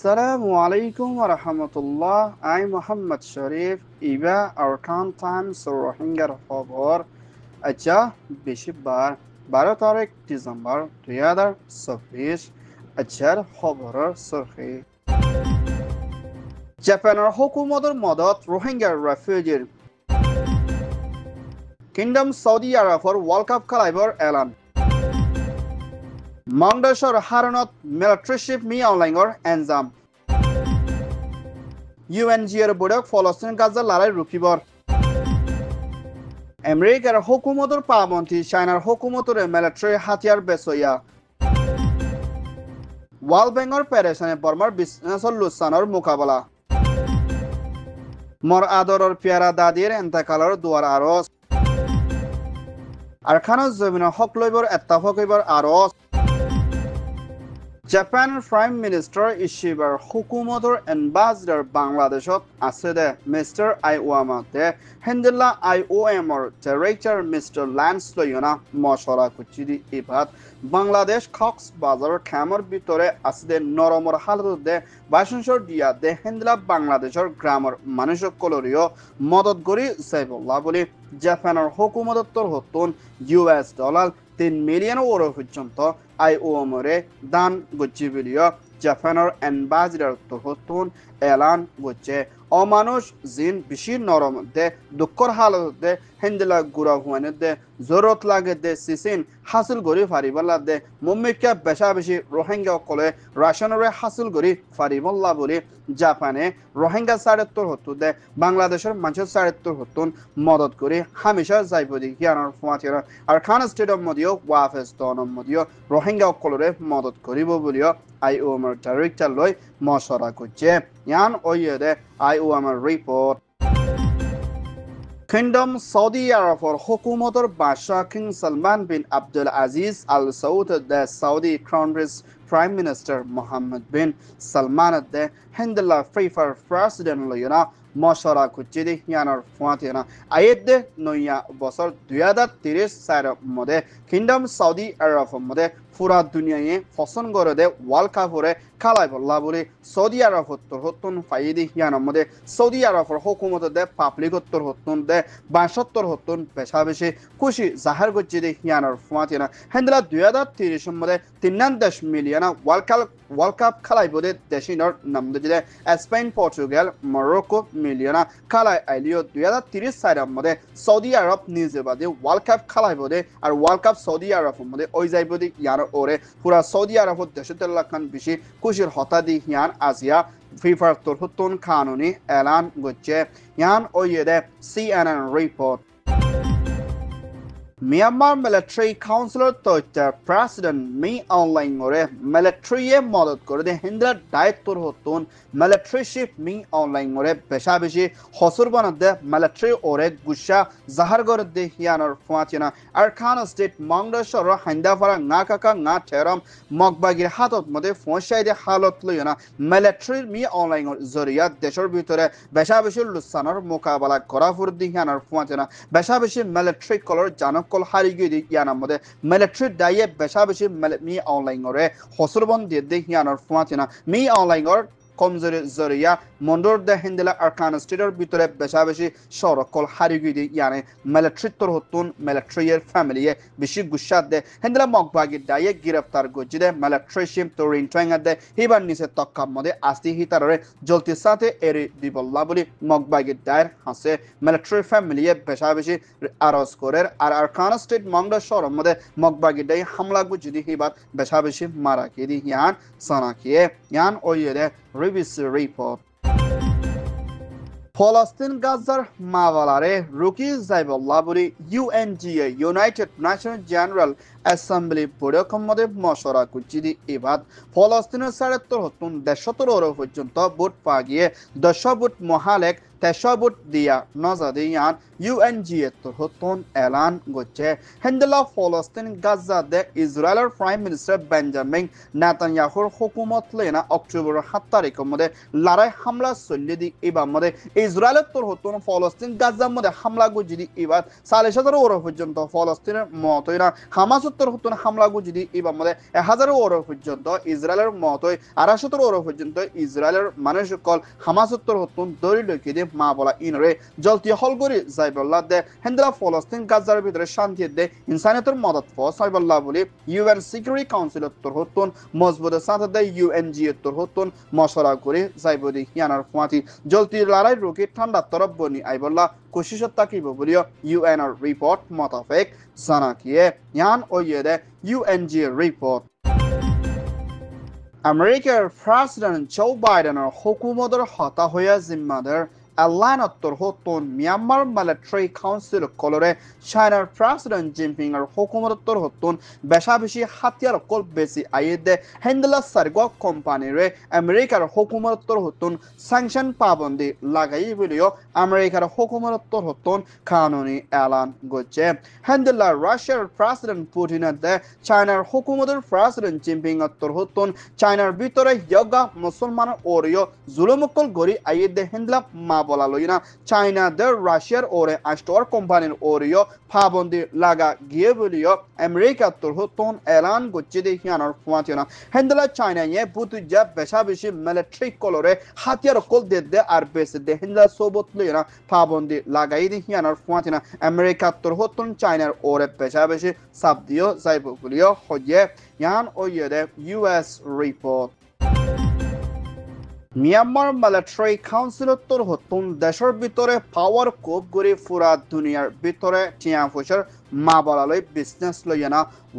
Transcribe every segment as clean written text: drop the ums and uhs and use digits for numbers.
Assalamu alaikum wa rahmatullah. I'm Muhammad Sharif. Iba Arkan Times Rohingya খবর আচ্ছা বেশিবার 12 তারিখ December 2024 আচ্ছার খবরের সরখি জাপানের হুকুমতের মদত রোহিঙ্গা রেফিউজির কিংডম সৌদি আরবের ওয়ার্ল্ড কাপ খেলাইবার এলান বাংলাদেশের হারানত মিলিটারিশিপ মি অনলাইনর এনজাম ইউএনজির বৈঠক ফলস্তিন গাজা লড়াই রুকিবর আমেরিকার হুকুমতের পাবন্দি চায়নার হুকুমতের মিলিটারি হাতিয়ার বেচইয়া ওয়ার্ল্ড ব্যাংকর পেরেশানে বর্মার বিজনেসর লুসানোর মোকাবেলা মর আদরের পেয়ারা দাদির এন্তেকালের দুয়ার আরজ আরখানের জমিনের হক লইবর এত্তাফাক হইবার আরজ জাপান প্রাইম মিনিস্টার ইশিবার হুকুমতের এম্বাসডার বাংলাদেশত আছে দে মিস্টার আইওয়ামা দে হেন্দিল্লা আইওএমর ডাইরেক্টর মিস্টার ল্যান্স লয়না মশরা কুচি দি ইবাদ বাংলাদেশ কক্সবাজার খামর ভিতরে আছে দে নরমর হালত দে বাসনসর দিয়া দে হেন্দিল্লা বাংলাদেশের গ্রামের মানুষক কলরিও মদত করি যাইবল্লা বলি জাপানের হুকুমতর হতুন US ডলার 3 মিলিয়ন ইউরো পর্যন্ত আইওএমরে দান গচ্ছি বিলিয় জাপানের এম্বাসডার তহতুন এলান গচ্ছে অমানুষ জিন বেশি নরম দে দুঃখর হালত দে হেন্দিলা গুড়া হুয়ানে দে জরুরত লাগে দে সিসিন হাসিল করি ফারিবাল্লা দে মুম্মিকা বেশা বেশি রোহিঙ্গা কলে রাশনরে হাসিল করি ফারিবাল্লা বলি জাপানে রোহিঙ্গা ৭৭ হতো দে বাংলাদেশের মানুষের ৭৭ হতুন মদত করি হামেশা যাইব দি হিয়ানোর ফুয়াতিরা আর খান স্টেডিয়াম মদিও ওয়াফেস দনম মদিও রোহিঙ্গা কলরে মদত করিব বলিও আইওএমর ডাইরেক্টর লই মশরা করছে ইয়ান ওইদে আইওএমর report Kingdom Saudi Arabia hukumator Basha King Salman bin Abdul Aziz Al Saud the Saudi Crown Prince Prime Minister Mohammed bin Salman the Hindla FIFA President Loyana মশরা কুচিদি ইয়ানোর ফুয়াতিনা আয়েদে নয়া বছর 2030 সালের মধ্যে কিংডম সৌদি আরবের মধ্যে পুরা দুনিয়ায় ফসন করে দে ওয়ার্ল্ড কাপরে খেলাই বললা বলে সৌদি আরবত্তর হতুন ফাইদি ইয়ানোর মধ্যে সৌদি আরবের হুকুমত দে পাবলিকত্তর হতুন দে 72 হতুন পেশা বেশি খুশি জাহার কুচিদি ইয়ানোর ফুয়াতিনা হেন্দ্রা 2030 মধ্যে 3 মিলিয়ন ওয়ার্ল্ড কাপ খেলাই বলে দেশিনর নাম দিলে স্পেন পর্তুগাল মরক্কো মিলিয়না খেলাই আইলিও 2030 সালের মধ্যে সৌদি আরব নিজে বাদে ওয়ার্ল্ড কাপ খেলাই বলে আর ওয়ার্ল্ড কাপ সৌদি আরবের মধ্যে ওই যাইব দি ইয়ার ওরে পুরা সৌদি আরবত 10 লাখ বেশি খুশির হতা দি ইয়ান আজিয়া ফিফার তরহুতুন কানুনি এলান গচ্ছে ইয়ান ওইদে CNN report Myanmar Military Councilor Toita President Mi Online Gore Military মদত করে দে হিন্দ্রা দায়িত্বর হতুন Military Ship Mi Online Gore পেশা বেশি হসুর বানদে Military ওরে গুসা জাহার করে দে হিয়ানোর ফুয়াচিনা আরখান স্টেট মংডেশ্বর হাইন্দাফারা না কাকা না ঠেরম মগবাগির হাতত মধ্যে ফোঁসাই দে হালত লইনা Military Mi Online জরিয়া দেশের ভিতরে পেশা বেশি লুসানোর মোকাবেলা করা ফুর দি হিয়ানোর ফুয়াচিনা পেশা বেশি Military কলর জানক কল হারিয়ে দি ইয়ানার মধ্যে মিলিটারি ডাইয়ে বেশা বেশি মি অনলাইন করে হসরবন দিয়ে দে ইয়ানোর ফুয়াচিনা মি অনলাইন কমজোরি জরিয়া মন্ডর দে হিন্দিলা আরকান স্টেটের ভিতরে বেশা বেশি সরকল হারিয়ে দি ইয়ানে মিলিটারিত্বর হতুন মিলিটারিয়ের ফ্যামিলিয়ে বেশি গুসাদ দে হিন্দিলা মগবাগি ডাইয়ে গ্রেফতার গজি দে মিলিটারি শিম তোরিন ট্রেঙ্গা দে হিবার নিচে তক্কার মধ্যে আস্তি হিতারে জলতির সাথে এরি দিবল্লা বলি মগবাগি ডায়ের হাসে মিলিটারি ফ্যামিলিয়ে বেশা বেশি আরজ করে আর আরকান স্টেট মংডা শহরের মধ্যে মগবাগি ডাই হামলা গজি দি হিবার বেশা বেশি মারা কে দি ইয়ান সানাকিয়ে ইয়ান ওইদে রিভিস রিপোর্ট ফলস্তিন গাজার মাওয়ালারে রুকি যাইবল্লা বলি UNGA United nation general assembly বৈঠকের মধ্যে মশরা কুচি দি এবাদ ফলস্তিনের ৭৭ হতুন ১৫ পর্যন্ত ভোট পা গিয়ে ১০ ভোট মহালেক ১৩ ভোট দিয়া নজাদি ইয়ান UNGA হতুন এলান গচ্ছে হেন্দেলা ফলস্তিন গাজা দে ইসরায়েলের প্রাইম মিনিস্টার বেঞ্জামিন নেতানিয়াহুর হুকুমত লেনা অক্টোবর ৭ তারিখের মধ্যে লড়াই হামলা চলি দি এবার মধ্যে ইসরায়েলের হতুন ফলস্তিন গাজার মধ্যে হামলা গুজি দি এবার ৪০,০০০ পর্যন্ত ফলস্তিনের মতইনা হামাস হামাসত্তর হতুন হামলা গুজিদি ইবা মধ্যে 1000 ওর পর্যন্ত ইসরায়েলের মতই 250 ওর পর্যন্ত ইসরায়েলের মানুষ সকল হামাসত্তর হতুন দরি লইকে দিয়ে মা বলা ইনরে জলতি হলগরি যাইবল্লাহ দে হেন্দ্রা ফলস্তিন গাজার ভিতরে শান্তি দে ইনসানিয়তের মদত ফসাইবল্লাহ বলি ইউএন সিকিউরিটি কাউন্সিল উত্তর হতুন মজবুত সাথে দে ইউএনজি উত্তর হতুন মশলা করে যাইবদি ইয়ানার ফুয়াতি জলতি লড়াই রোকে ঠান্ডা তরফ বনি আইবল্লাহ কোশিশত তাকিব বলিও ইউএনর রিপোর্ট মোতাবেক জানাকিয়ে ইয়ান ওইয়ে ইউএনজি রিপোর্ট আমেরিকার প্রেসিডেন্ট জো বাইডেনের হুকুমতের হতা হয়ে জিম্মাদার এলানত্তর হতুন মিয়ানমার মিলিটারি কাউন্সিল কলরে চায়নার প্রেসিডেন্ট জিনপিং এর হুকুমতর হতুন বেশা বেশি হাতিয়ার কল বেশি আইদে হেন্ডলা সার্গো কোম্পানিরে আমেরিকার হুকুমতর হতুন স্যাংশন পাবন্দি লাগাই বলিও আমেরিকার হুকুমতর হতুন কানুনি এলান গছে হেন্ডলা রাশিয়ার প্রেসিডেন্ট পুতিনের দে চায়নার হুকুমতের প্রেসিডেন্ট জিনপিং এর হতুন চায়নার ভিতরে ইয়গা মুসলমানের ওরিও জুলুমকল গরি আইদে হেন্ডলা মা বলা লইনা চায়না দের রাশিয়ার ওরে আস্টোর কোম্পানির ওরিও পাবন্দি লাগা গিয়ে বলিও আমেরিকা তোর হতন এলান গচ্ছে দেখিয়ানোর ফুয়াতিনা হেন্ডলা চায়না ইয়ে বুতুজা বেশা বেশি মিলিটারি কলরে হাতিয়ার কল দে আর বেশি দে হেন্ডলা সোবত লইনা পাবন্দি লাগাই দেখিয়ানোর ফুয়াতিনা আমেরিকা তোর হতন চায়নার ওরে বেশা বেশি সাব দিও যাইব বলিও হয়ে ইয়ান ওইয়ে দে ইউএস রিপোর্ট মিয়ানমার মিলিটারি কাউন্সিলত্তর হতুন দেশের ভিতরে পাওয়ার কোপ করে পুরা দুনিয়ার ভিতরে টিয়া পয়সার মা বলালই বিজনেস লইয়া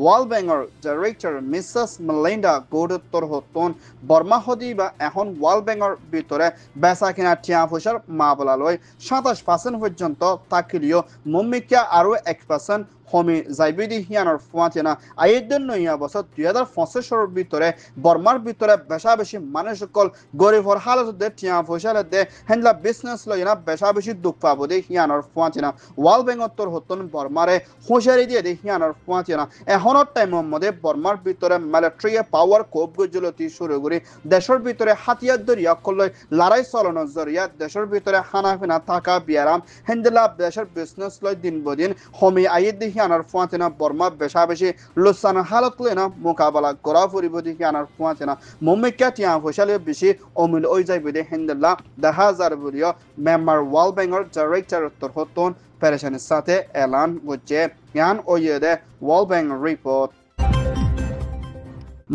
ওয়ার্ল্ড ব্যাংকের ডাইরেক্টর মিসেস মেলিন্ডা গৌডত্তর হতুন বর্মা হদি বা এখন ওয়ার্ল্ড ব্যাংকের ভিতরে বেচা কিনা টিয়া পয়সার মা বলালই 27% পর্যন্ত তাকিলিও মুম্মিকা আরও 1% হমি যাইবিদি হিয়ানোর ফুয়াতিনা আইদের নইয়া বছর 2025 ভিতরে বর্মার ভিতরে বেশা বেশি মানুষ সকল গরিবর হালতে টিয়া পয়সা দে হেন্ডলা বিজনেস লইনা বেশা বেশি দুঃখ পাবো দে হিয়ানোর ফুয়াতিনা ওয়ার্ল্ড ব্যাংকর হতুন বর্মারে হুঁশিয়ারি দিয়ে দে হিয়ানোর ফুয়াতিনা এখনের টাইমের মধ্যে বর্মার ভিতরে মিলিটারি পাওয়ার কোপ গজলতি শুরু করে দেশের ভিতরে হাতিয়ার দরিয়া কলই লড়াই চালানোর জরিয়া দেশের ভিতরে হানাফিনা থাকা বিয়ারাম হেন্ডলা দেশের বিজনেস লয় দিন বদিন হমি আইদ দেখি আনার ফুয়াতেনা বর্মা বেশা বেশি লুসান হালত লেনা মোকাবেলা করা ফুরিব দেখি আনার ফুয়াতেনা মুম্মিকা টিয়া ফসলে বেশি অমূল ওই যাইব দে হেন্ডলা দেখা যার বলিও মেম্বার ওয়ার্ল্ড ব্যাংকের ডাইরেক্টর উত্তর হতুন পেরেশানির সাথে এলান করছে ইয়ান ওইয়ে দে ওয়ার্ল্ড ব্যাংক রিপোর্ট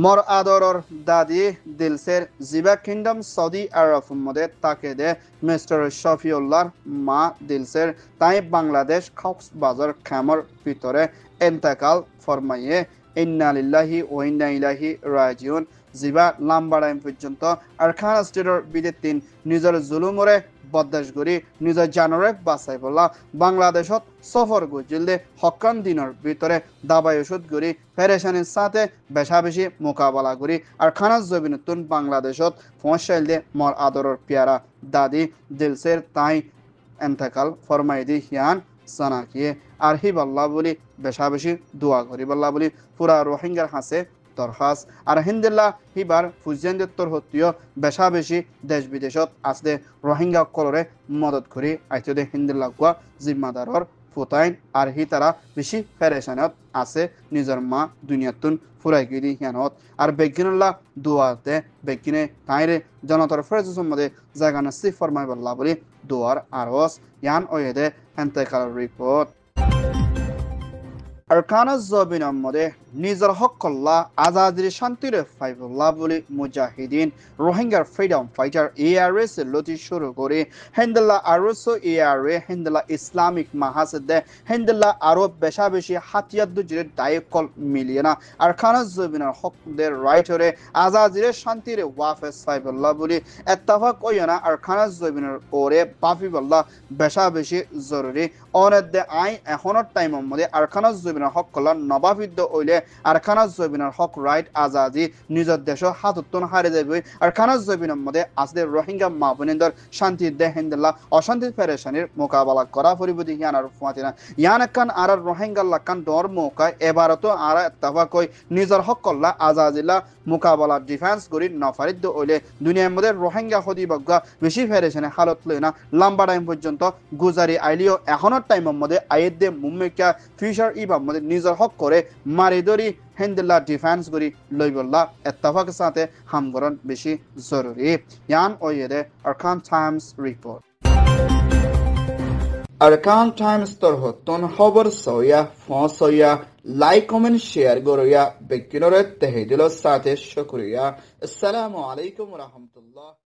মর আদরর দাদি দিলসের জিবা কিংডম সৌদি আরব মধ্যে তাকে দে মিস্টার শফিউল্লাহর মা দিলসের তাই বাংলাদেশ কক্সবাজার খামর ভিতরে এন্তেকাল ফরমাইয়ে ইন্না লিল্লাহি ওয়া ইন্না ইলাইহি রাজিউন জিবা লাম্বাড়াইম পর্যন্ত আরখান স্টেটর বিদেতিন নিজের জুলুমরে বদাস করি নিজের জানরে বাঁচাই বলা বাংলাদেশত সফর গজিলে হকান দিনের ভিতরে দাবাই ওষুধ করি পেরেশানির সাথে বেশা বেশি মোকাবেলা করি আর খানাজ জবিনতুন বাংলাদেশত পৌঁছাইল দে মর আদরের পেয়ারা দাদি দিলসের তাই এন্তেকাল ফরমাই দি হিয়ান সানাকিয়ে আর হিবাল্লাহ বলি বেশা বেশি দোয়া করি বল্লা বলি পুরা রোহিঙ্গার হাসে দরখাস্ত আর হিন্দিল্লা হিবার ফুজিয়ানদত্তর হত্তিও বেশা বেশি দেশ বিদেশত আসলে রোহিঙ্গা কলরে মদত করি আইতে দে হিন্দিল্লা গুয়া জিম্মাদারর ফুতাইন আর হি তারা বেশি পেরেশানত আছে নিজের মা দুনিয়াতুন ফুরাই গিরি হিয়ানত আর বেগিনুল্লাহ দোয়াতে বেগিনে তাইরে জনতার ফেরজ সম্বন্ধে জায়গা নসিব ফরমাই বল্লা বলি দোয়ার আরস ইয়ান ওয়েদে এন্তেকাল রিপোর্ট আরকানাজ জবিনের মধ্যে নিজের হকল্লা আজাদির শান্তির ফাইবুল্লাহ বলে মুজাহিদিন রোহিঙ্গার ফ্রিডম ফাইটার এআরএস লতি শুরু করে হেন্ডেলা আরসো এআরএ হেন্ডেলা ইসলামিক মাহাসদে হেন্ডেলা আরো বেশা বেশি হাতিয়ার দুজির দায়কল মিলিয়ে না আরকানাজ জবিনের হকদের রাইটরে আজাদির শান্তির ওয়াফেস ফাইবুল্লাহ বলে এত্তাফাক ওয়না আরকানাজ জবিনের ওরে বাফিবুল্লাহ বেশা বেশি জরুরি অনেদে আই এখনের টাইমের মধ্যে আরকানাজ জবিনের হকল্লা নবাবিদ্য ওইলে আর খানাজ জবিনের হক রাইট আজাদি নিজের দেশ হাতুত্তন হারে যাবে আর খানাজ জবিনের মধ্যে আসলে রোহিঙ্গা মা বোনেদের শান্তি দে হেন্দেলা অশান্তি পেরেশানির মোকাবেলা করা পরিবর্তে ইয়ানার ফুয়াতিনা ইয়ান কান আর রোহিঙ্গা কান ডর মৌকা এবারতো আর তাফাকই নিজের হকল্লা আজাদিলা মোকাবেলা ডিফেন্স করি নফারিদ্য ওইলে দুনিয়ার মধ্যে রোহিঙ্গা হদি বগা বেশি পেরেশানি হালত লই না লম্বা টাইম পর্যন্ত গুজারি আইলিও এখনের টাইমের মধ্যে আয়েদ দে মুম্মিকা ফিউচার ইবা মধ্যে নিজের হক করে মারি ধরি হিন্দুল্লাহ ডিফেন্স করি লইবল্লা এত্তাফাক সাথে হামগরণ বেশি জরুরি ইয়ান ওয়েরে Arakan Times report Arakan Times তরহতন খবর সয়া ফসয়া লাইক কমেন্ট শেয়ার গরয়া ব্যক্তির তেহেদিল সাথে শুকরিয়া আসসালামু আলাইকুম ওয়া রাহমাতুল্লাহ